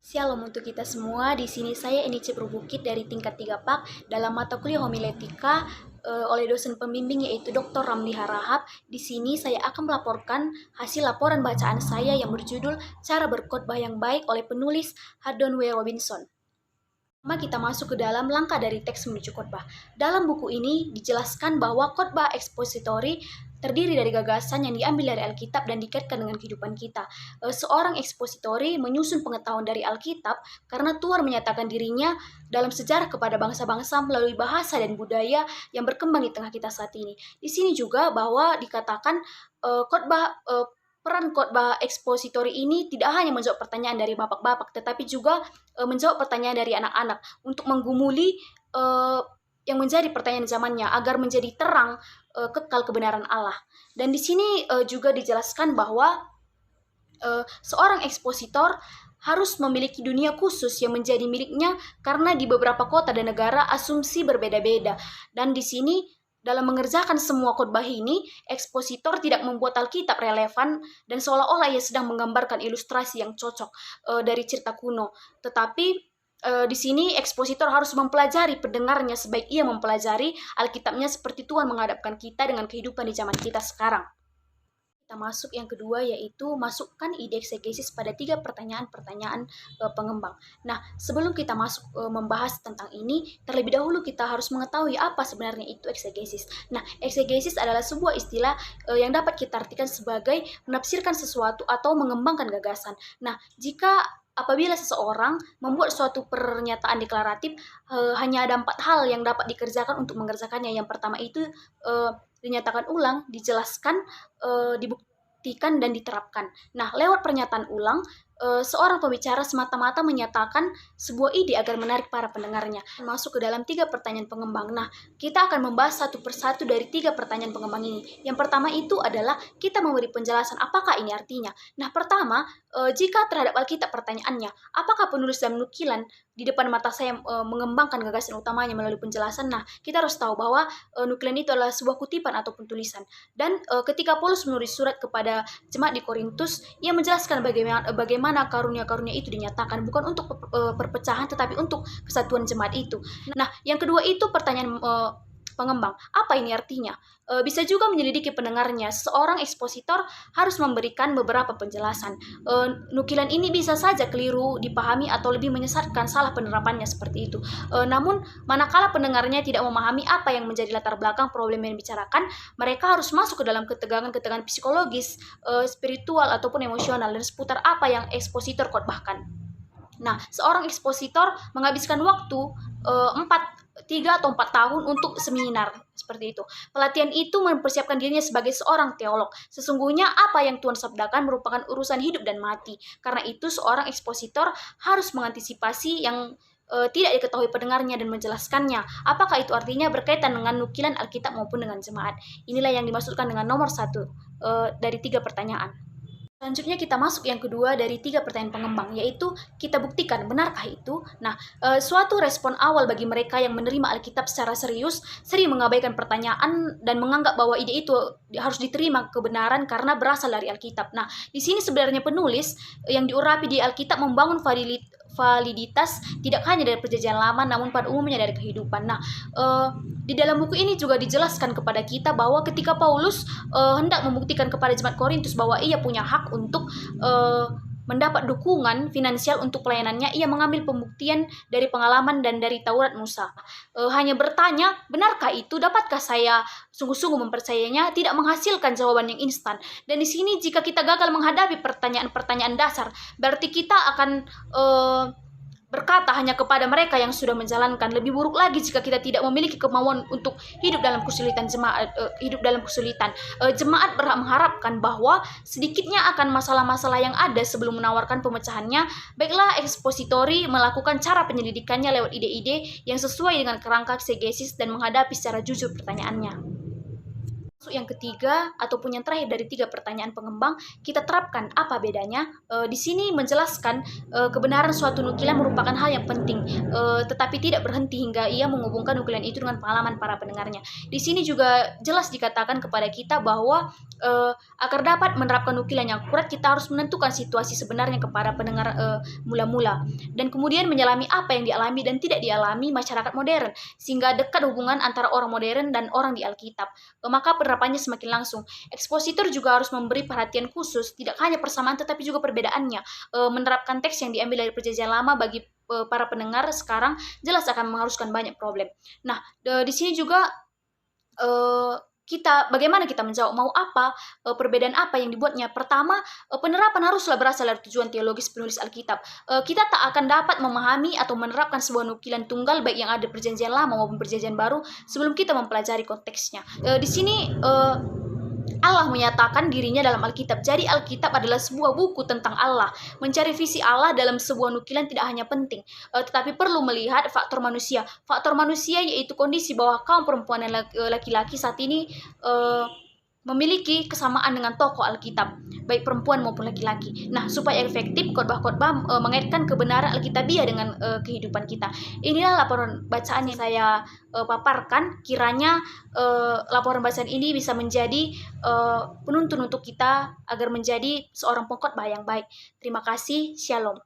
Shalom untuk kita semua. Di sini saya Enice Bukit dari tingkat 3 PAK dalam mata kuliah homiletika oleh dosen pembimbing yaitu Dr. Ramli Harahap. Di sini saya akan melaporkan hasil laporan bacaan saya yang berjudul Cara Berkhotbah yang Baik oleh penulis Haddon W. Robinson. Pertama kita masuk ke dalam langkah dari teks menuju khotbah. Dalam buku ini dijelaskan bahwa khotbah ekspositori terdiri dari gagasan yang diambil dari Alkitab dan dikaitkan dengan kehidupan kita. Seorang ekspositori menyusun pengetahuan dari Alkitab karena Tuhan menyatakan dirinya dalam sejarah kepada bangsa-bangsa melalui bahasa dan budaya yang berkembang di tengah kita saat ini. Di sini juga bahwa dikatakan peran khotbah ekspositori ini tidak hanya menjawab pertanyaan dari bapak-bapak, tetapi juga menjawab pertanyaan dari anak-anak untuk menggumuli yang menjadi pertanyaan zamannya agar menjadi terang kekal kebenaran Allah. Dan di sini juga dijelaskan bahwa seorang ekspositor harus memiliki dunia khusus yang menjadi miliknya karena di beberapa kota dan negara asumsi berbeda-beda. Dan di sini dalam mengerjakan semua khotbah ini, ekspositor tidak membuat Alkitab relevan dan seolah-olah ia sedang menggambarkan ilustrasi yang cocok dari cerita kuno. Tetapi di sini ekspositor harus mempelajari pendengarnya sebaik ia mempelajari Alkitabnya seperti Tuhan menghadapkan kita dengan kehidupan di zaman kita sekarang. Kita masuk yang kedua yaitu masukkan ide eksegesis pada 3 pertanyaan-pertanyaan pengembang. Nah, sebelum kita masuk membahas tentang ini, terlebih dahulu kita harus mengetahui apa sebenarnya itu eksegesis. Nah, eksegesis adalah sebuah istilah yang dapat kita artikan sebagai menafsirkan sesuatu atau mengembangkan gagasan. Nah, apabila seseorang membuat suatu pernyataan deklaratif, hanya ada 4 hal yang dapat dikerjakan untuk mengerjakannya. Yang pertama itu dinyatakan ulang, dijelaskan, dibuktikan, dan diterapkan. Nah, lewat pernyataan ulang, seorang pembicara semata-mata menyatakan sebuah ide agar menarik para pendengarnya. Masuk ke dalam 3 pertanyaan pengembang. Nah, kita akan membahas satu persatu dari 3 pertanyaan pengembang ini. Yang pertama itu adalah kita memberi penjelasan apakah ini artinya. Nah, pertama, jika terhadap Alkitab pertanyaannya, apakah penulis dalam nukilan di depan mata saya mengembangkan gagasan utamanya melalui penjelasan? Nah, kita harus tahu bahwa nukilan itu adalah sebuah kutipan ataupun tulisan. Dan ketika Paulus menulis surat kepada jemaat di Korintus, ia menjelaskan bagaimana karunia-karunia itu dinyatakan, bukan untuk perpecahan tetapi untuk kesatuan jemaat itu. Nah, yang kedua itu pertanyaan pengembang. Apa ini artinya? Bisa juga menyelidiki pendengarnya. Seorang ekspositor harus memberikan beberapa penjelasan. Nukilan ini bisa saja keliru dipahami atau lebih menyesatkan salah penerapannya seperti itu. Namun, manakala pendengarnya tidak memahami apa yang menjadi latar belakang problem yang dibicarakan, mereka harus masuk ke dalam ketegangan-ketegangan psikologis, spiritual, ataupun emosional dan seputar apa yang ekspositor khotbahkan. Nah, seorang ekspositor menghabiskan waktu 3 atau 4 tahun untuk seminar seperti itu. Pelatihan itu mempersiapkan dirinya sebagai seorang teolog. Sesungguhnya apa yang Tuhan sabdakan merupakan urusan hidup dan mati. Karena itu seorang ekspositor harus mengantisipasi yang tidak diketahui pendengarnya dan menjelaskannya. Apakah itu artinya berkaitan dengan nukilan Alkitab maupun dengan jemaat? Inilah yang dimaksudkan dengan nomor 1 dari 3 pertanyaan. Selanjutnya kita masuk yang kedua dari 3 pertanyaan pengembang, yaitu kita buktikan benarkah itu. Nah, suatu respon awal bagi mereka yang menerima Alkitab secara serius sering mengabaikan pertanyaan dan menganggap bahwa ide itu harus diterima kebenaran karena berasal dari Alkitab. Nah, di sini sebenarnya penulis yang diurapi di Alkitab membangun validitas tidak hanya dari perjanjian lama namun pada umumnya dari kehidupan. Nah, di dalam buku ini juga dijelaskan kepada kita bahwa ketika Paulus hendak membuktikan kepada jemaat Korintus bahwa ia punya hak untuk mendapat dukungan finansial untuk pelayanannya, ia mengambil pembuktian dari pengalaman dan dari Taurat Musa. Hanya bertanya, benarkah itu? Dapatkah saya sungguh-sungguh mempercayainya? Tidak menghasilkan jawaban yang instan. Dan di sini jika kita gagal menghadapi pertanyaan-pertanyaan dasar, berarti kita akan berkata hanya kepada mereka yang sudah menjalankan. Lebih buruk lagi jika kita tidak memiliki kemauan untuk hidup dalam kesulitan jemaat berhak mengharapkan bahwa sedikitnya akan masalah-masalah yang ada sebelum menawarkan pemecahannya. Baiklah ekspositori melakukan cara penyelidikannya lewat ide-ide yang sesuai dengan kerangka eksegesis dan menghadapi secara jujur pertanyaannya. Yang ketiga ataupun yang terakhir dari 3 pertanyaan pengembang, kita terapkan apa bedanya. Di sini menjelaskan kebenaran suatu nukilan merupakan hal yang penting, tetapi tidak berhenti hingga ia menghubungkan nukilan itu dengan pengalaman para pendengarnya. Di sini juga jelas dikatakan kepada kita bahwa agar dapat menerapkan nukilan yang akurat, kita harus menentukan situasi sebenarnya kepada pendengar mula-mula, dan kemudian menyelami apa yang dialami dan tidak dialami masyarakat modern, sehingga dekat hubungan antara orang modern dan orang di Alkitab. Maka penerapannya semakin langsung. Ekspositor juga harus memberi perhatian khusus, tidak hanya persamaan tetapi juga perbedaannya. Menerapkan teks yang diambil dari Perjanjian Lama bagi para pendengar sekarang jelas akan mengharuskan banyak problem. Nah, di sini juga bagaimana kita menjawab, mau apa, perbedaan apa yang dibuatnya. Pertama, penerapan haruslah berasal dari tujuan teologis penulis Alkitab. Kita tak akan dapat memahami atau menerapkan sebuah nukilan tunggal baik yang ada Perjanjian Lama maupun Perjanjian Baru sebelum kita mempelajari konteksnya. Di sini Allah menyatakan dirinya dalam Alkitab. Jadi Alkitab adalah sebuah buku tentang Allah. Mencari visi Allah dalam sebuah nukilan tidak hanya penting, tetapi perlu melihat faktor manusia. Faktor manusia yaitu kondisi bahwa kaum perempuan dan laki-laki saat ini memiliki kesamaan dengan tokoh Alkitab, baik perempuan maupun laki-laki. Nah, supaya efektif, khotbah-khotbah mengaitkan kebenaran Alkitabiah dengan kehidupan kita. Inilah laporan bacaan yang saya paparkan. Kiranya laporan bacaan ini bisa menjadi penuntun untuk kita agar menjadi seorang pengkhotbah yang baik. Terima kasih. Shalom.